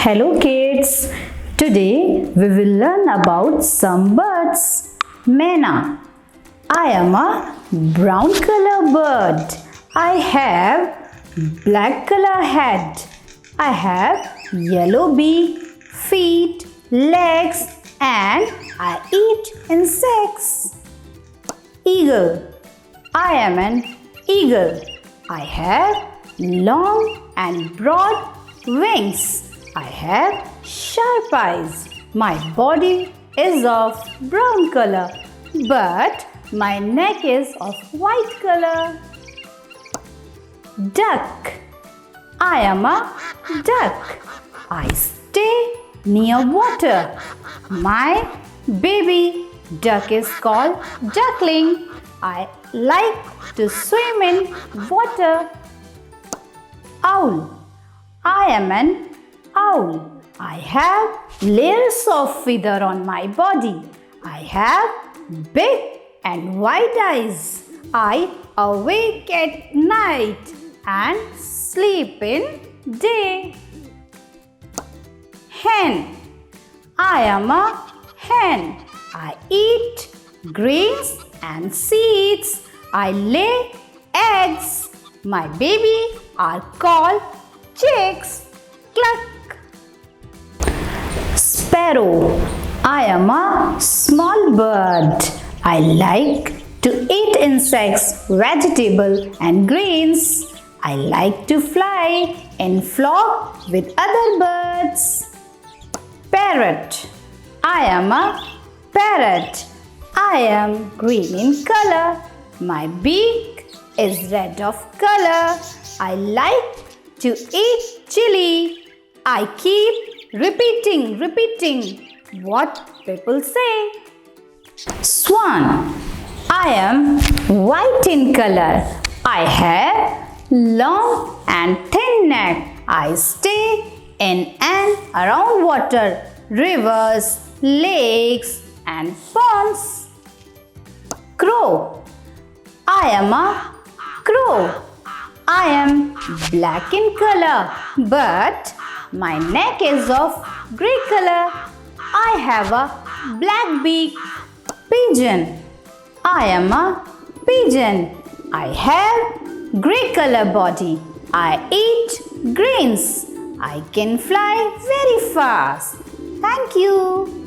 Hello kids, today we will learn about some birds. Mena. I am a brown color bird. I have black color head. I have yellow beak, feet, legs and I eat insects. Eagle. I am an eagle. I have long and broad wings. I have sharp eyes. My body is of brown color, but my neck is of white color. Duck. I am a duck. I stay near water. My baby duck is called duckling. I like to swim in water. Owl. I am an owl. I have layers of feather on my body. I have big and white eyes. I awake at night and sleep in day. Hen. I am a hen. I eat grains and seeds. I lay eggs. My baby are called chicks. Cluck. Sparrow. I am a small bird. I like to eat insects, vegetables and grains. I like to fly and flock with other birds. Parrot. I am a parrot. I am green in color. My beak is red of color. I like to eat chili. I keep repeating what people say. Swan. I am white in color. I have long and thin neck. I stay in and around water, rivers, lakes and ponds. Crow. I am a crow. I am black in color, but my neck is of grey color. I have a black beak. Pigeon. I am a pigeon. I have grey color body. I eat grains. I can fly very fast. Thank you.